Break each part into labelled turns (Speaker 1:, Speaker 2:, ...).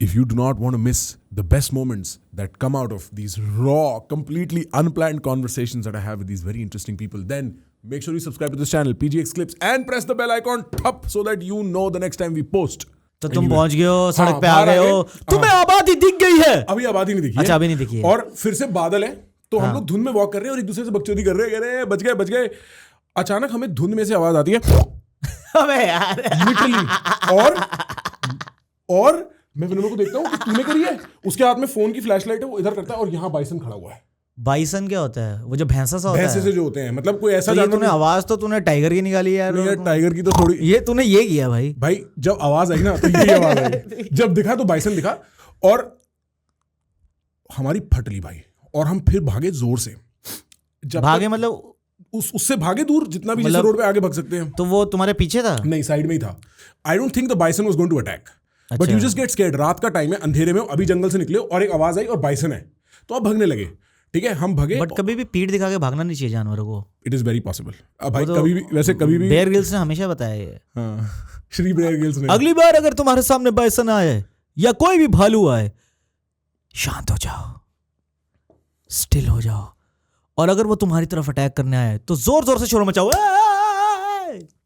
Speaker 1: if you do not want to miss the best moments that come out of these raw, completely unplanned conversations that I have with these very interesting people, then make sure you subscribe to this channel, PGX Clips, and press the bell icon top so that you know the next time we post.
Speaker 2: तो तुम पहुंच गए हो, सड़क पे आ गए हो, तुम्हें आबादी दिख गई है?
Speaker 1: अभी आबादी नहीं दिखी है।
Speaker 2: अच्छा, अभी नहीं दिखी है।
Speaker 1: और फिर से बादल है, तो हम लोग धुंध में वॉक कर रहे हैं और एक दूसरे से बकचोदी कर रहे हैं, कह रहे हैं बच गए। अचानक हमें धुंध में से आवाज आती है,
Speaker 2: अबे यार,
Speaker 1: लिटरली। और मैं विनोद को देखता हूँ कि तूने करी है, उसके हाथ में फोन की फ्लैशलाइट है, वो इधर करता है और यहाँ बाइसन खड़ा हुआ है।
Speaker 2: बाइसन क्या होता है? वो जो भैंसा सा होता है,
Speaker 1: भैंसे से जो होते हैं, मतलब कोई ऐसा
Speaker 2: तो तूने आवाज तो तूने टाइगर की निकाली यार।
Speaker 1: नहीं, टाइगर की तो थोड़ी,
Speaker 2: ये तूने ये किया भाई
Speaker 1: जब आवाज आई ना तो यही आवाज आई। जब दिखा तो बाइसन दिखा और हमारी फटली भाई, और हम फिर भागे जोर से। जब
Speaker 2: भागे मतलब
Speaker 1: उससे भागे दूर, जितना भी जिस रोड पे आगे भाग सकते हैं।
Speaker 2: तो वो तुम्हारे पीछे था?
Speaker 1: नहीं, साइड में ही था। I don't think the bison was going to attack, but you just get scared. रात का टाइम है, अंधेरे में, अभी जंगल से निकले और एक आवाज आई और बाइसन है, तो आप भागने लगे। ठीक है, हम भागे।
Speaker 2: बट कभी भी पीठ दिखा के भागना नहीं चाहिए जानवरों को।
Speaker 1: इट इज वेरी पॉसिबल भाई, कभी भी, वैसे कभी भी।
Speaker 2: बेयर ग्रिल्स ने हमेशा बताया ये।
Speaker 1: हाँ, श्री बेयर ग्रिल्स ने।
Speaker 2: अगली बार अगर तुम्हारे सामने बाइसन आए या कोई भी भालू आए, शांत हो जाओ, स्टिल हो जाओ, और अगर वो तुम्हारी तरफ अटैक करने आए तो जोर जोर से शोर मचाओ।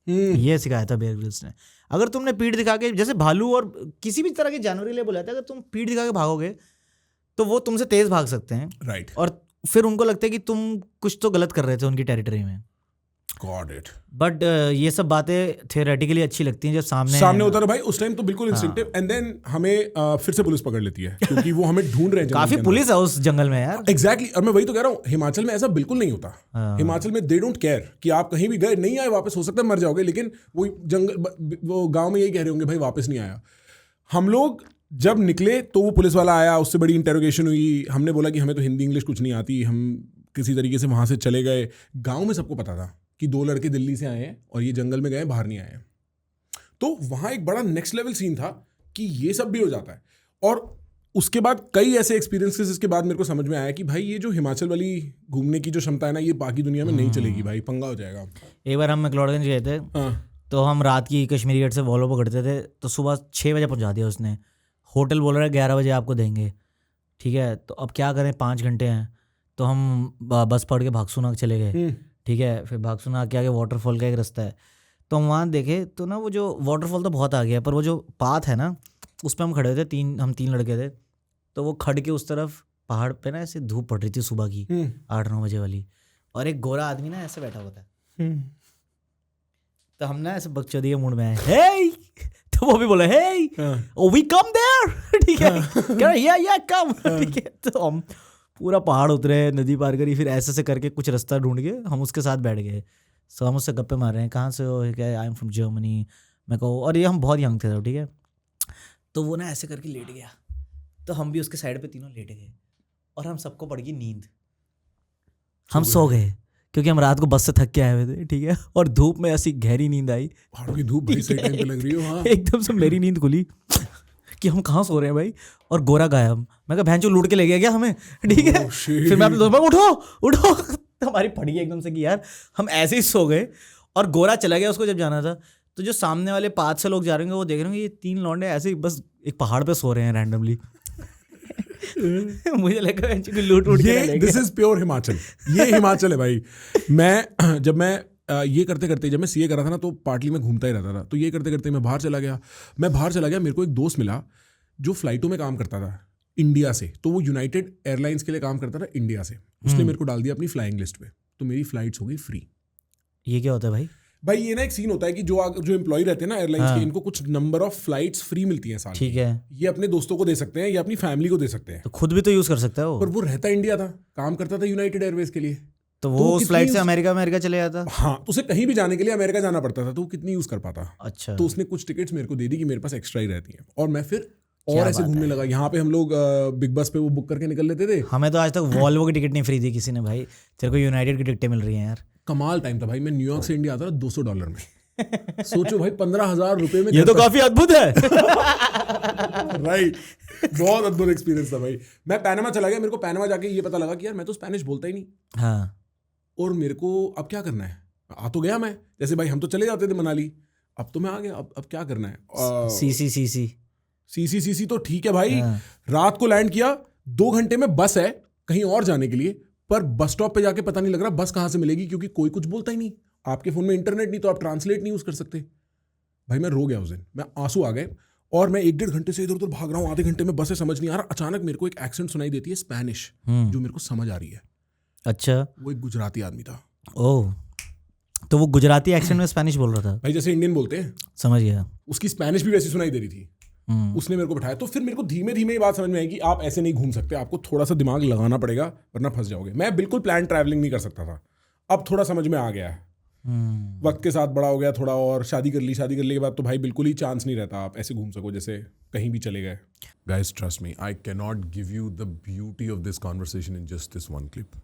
Speaker 2: ये सिखाया था बेयर ग्रिल्स ने। अगर तुमने पीठ दिखा के, जैसे भालू और किसी भी तरह के जानवर के लिए बोला था, अगर तुम पीठ दिखा के भागोगे तो वो तुमसे तेज भाग सकते हैं,
Speaker 1: राइट।
Speaker 2: और फिर उनको लगता है कि तुम कुछ तो गलत कर रहे थे उनकी टेरिटरी में।
Speaker 1: Got it.
Speaker 2: बट ये सब बातें थियोरेटिकली अच्छी लगती हैं जब सामने
Speaker 1: होता है भाई, उस टाइम तो बिल्कुल इंस्टिंक्टिव। एंड देन हमें फिर से पुलिस पकड़ लेती है, क्योंकि वो हमें ढूंढ रहे हैं।
Speaker 2: काफी पुलिस है उस जंगल में यार।
Speaker 1: एग्जैक्टली। और मैं वही तो कह रहा हूँ, हिमाचल में ऐसा बिल्कुल नहीं होता। हिमाचल में दे डोंट केयर कि आप कहीं भी गए, नहीं आए वापस, हो सकता है मर जाओगे, लेकिन वो जंगल, वो गाँव में यही कह रहे होंगे, भाई वापस नहीं आया। हम लोग जब निकले तो वो पुलिस वाला आया, उससे बड़ी इंटेरोगेशन हुई। हमने बोला कि हमें तो हिंदी इंग्लिश कुछ नहीं आती, हम किसी तरीके से वहाँ से चले गए। गांव में सबको पता था कि 2 लड़के दिल्ली से आए हैं और ये जंगल में गए, बाहर नहीं आए हैं। तो वहाँ एक बड़ा नेक्स्ट लेवल सीन था कि ये सब भी हो जाता है। और उसके बाद कई ऐसे एक्सपीरियंसेस, इसके बाद मेरे को समझ में आया कि भाई ये जो हिमाचल वाली घूमने की जो क्षमता है ना, ये बाकी दुनिया में नहीं चलेगी भाई, पंगा हो जाएगा।
Speaker 2: एक बार हम मैक्लोडगंज गए थे, तो हम रात की कश्मीरी गेट से वॉल्वो पकड़ते थे, तो सुबह 6 बजे पहुँचा दिया उसने। होटल बोल रहा है 11 बजे आपको देंगे। ठीक है, तो अब क्या करें, 5 घंटे हैं, तो हम बस पकड़ के भागसूनाग चले गए। ठीक है, फिर भागसूनाग के आगे वाटरफॉल का एक रास्ता है, तो हम वहाँ देखे तो ना, वो जो वाटरफॉल तो बहुत आ गया, पर वो जो पाथ है ना, उस पर हम खड़े थे, हम 3 लड़के थे। तो वो खड़ के उस तरफ पहाड़ पे ना ऐसे धूप पड़ रही थी सुबह की 8-9 बजे वाली, और एक गोरा आदमी ना ऐसे बैठा हुआ था। तो हम ना ऐसे बकचोदी के मूड में आए, हे, तो वो भी बोला हे, ओ वी कम देयर। ठीक है, कह रहा या कम। ठीक है, तो हम पूरा पहाड़ उतरे, नदी पार करी, फिर ऐसे से करके कुछ रास्ता ढूंढ के हम उसके साथ बैठ गए। सो हम उससे गप्पे मार रहे हैं, कहाँ से हो? क्या, आई एम फ्रॉम जर्मनी। मैं कहूँ, और ये हम बहुत यंग थे, ठीक है। तो वो ना ऐसे करके लेट गया, तो हम भी उसके साइड पे तीनों लेट गए, और हम सबको पड़ गई नींद। हम सो गए क्योंकि हम रात को बस से थक के आए हुए थे। ठीक है, और धूप में ऐसी गहरी नींद आई,
Speaker 1: पहाड़ों की धूप बड़ी सही टाइम पे लग रही है। हाँ।
Speaker 2: एकदम से मेरी नींद खुली कि हम कहाँ सो रहे हैं भाई, और गोरा गायब। मैं कहा भैंचो लूट के ले गया क्या हमें? ठीक है, फिर मैं अपने दोस्त में उठो हमारी फट गई एकदम से कि यार हम ऐसे ही सो गए, और गोरा चला गया उसको जब जाना था। तो जो सामने वाले 5 से लोग जा रहे होंगे, वो देख रहे होंगे ये 3 लौंडे ऐसे ही बस एक पहाड़ पे सो रहे हैं रैंडमली। मुझे लगा लूट के
Speaker 1: दिस इज प्योर हिमाचल, ये हिमाचल है भाई। जब मैं ये करते करते, जब मैं सीए कर रहा था ना, तो पार्टली में घूमता ही रहता था। तो ये करते करते मैं बाहर चला गया। मेरे को एक दोस्त मिला जो फ्लाइटों में काम करता था इंडिया से। तो वो यूनाइटेड एयरलाइंस के लिए काम करता था इंडिया से। उसने मेरे को डाल दिया अपनी फ्लाइंग लिस्ट पे, तो मेरी फ्लाइट्स हो गई फ्री।
Speaker 2: ये क्या होता है
Speaker 1: भाई ये ना एक सीन होता है कि जो एम्प्लॉय रहते हैं ना एयरलाइंस के, इनको कुछ नंबर ऑफ फ्लाइट्स फ्री मिलती हैं साल।
Speaker 2: ठीक है,
Speaker 1: ये अपने दोस्तों को दे सकते हैं या अपनी फैमिली को दे सकते हैं।
Speaker 2: तो खुद भी तो यूज कर सकता है वो।
Speaker 1: पर वो रहता इंडिया था, काम करता था यूनाइटेड एयरवेज के लिए,
Speaker 2: तो वो उस फ्लाइट से अमेरिका चले जाता।
Speaker 1: हाँ, उसे कहीं भी जाने के लिए अमेरिका जाना पड़ता था, तो वो कितनी यूज कर पाता।
Speaker 2: अच्छा,
Speaker 1: तो उसने कुछ टिकट्स मेरे को दे दी कि मेरे पास एक्स्ट्रा ही रहती हैं, और मैं फिर और ऐसे घूमने लगा। यहाँ पे हम लोग बिग बस पे वो बुक करके निकल लेते थे।
Speaker 2: हमें तो आज तक वॉल्वो की टिकट नहीं फ्री दी किसी ने भाई, तेरे को यूनाइटेड की टिकटें मिल रही हैं यार।
Speaker 1: कमाल टाइम था भाई। मैं न्यूयॉर्क से इंडिया आता था $200 में। सोचो भाई, 15,000 रुपए में।
Speaker 2: ये तो काफी अद्भुत है।
Speaker 1: राइट, बहुत अद्भुत एक्सपीरियंस था भाई। मैं पैनामा चला गया, मेरे को पैनामा जाके ये पता लगा कि यार मैं तो स्पेनिश बोलता ही नहीं।
Speaker 2: हाँ,
Speaker 1: और मेरे को अब क्या करना है, आ तो गया मैं, जैसे भाई हम तो चले जाते थे मनाली, अब तो मैं आ गया, अब क्या करना है।
Speaker 2: सी
Speaker 1: सीसी तो ठीक है भाई, रात को लैंड किया, 2 घंटे में बस है कहीं और जाने के लिए, पर बस स्टॉप पे जाके पता नहीं लग रहा बस कहां से मिलेगी, क्योंकि कोई कुछ बोलता ही नहीं। आपके फोन में इंटरनेट नहीं तो आप ट्रांसलेट नहीं यूज कर सकते। भाई मैं रो गया उस दिन, मैं आंसू आ गए, और मैं 1-1.5 घंटे से इधर उधर भाग रहा हूँ, आधे घंटे में बसें समझ नहीं आ रहा। अचानक मेरे को एक एक्सेंट सुनाई देती है स्पेनिश, जो मेरे को समझ आ रही है।
Speaker 2: अच्छा,
Speaker 1: वो एक गुजराती आदमी था।
Speaker 2: ओह, तो वो गुजराती एक्सेंट में स्पेनिश बोल रहा था?
Speaker 1: भाई जैसे इंडियन बोलते हैं,
Speaker 2: समझ गया।
Speaker 1: उसकी स्पेनिश भी वैसी सुनाई दे रही थी। उसने मेरे को बैठाया, तो फिर मेरे को धीमे धीमे ये बात समझ में आई कि आप ऐसे नहीं घूम सकते, आपको थोड़ा सा दिमाग लगाना पड़ेगा वरना फंस जाओगे। मैं बिल्कुल प्लान ट्रैवलिंग नहीं कर सकता था, अब थोड़ा समझ में आ गया है। वक्त के साथ बड़ा हो गया थोड़ा, और शादी कर ली, शादी करने के बाद तो भाई बिल्कुल ही चांस नहीं रहता आप ऐसे घूम सको जैसे कहीं भी चले गए। Guys, trust me, I cannot give you the beauty of this conversation in just this one clip.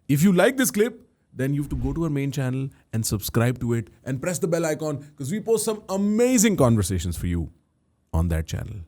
Speaker 1: If you like this clip, then you have to go to our main channel and subscribe to it and press the bell icon, because we post some amazing conversations for you on that channel.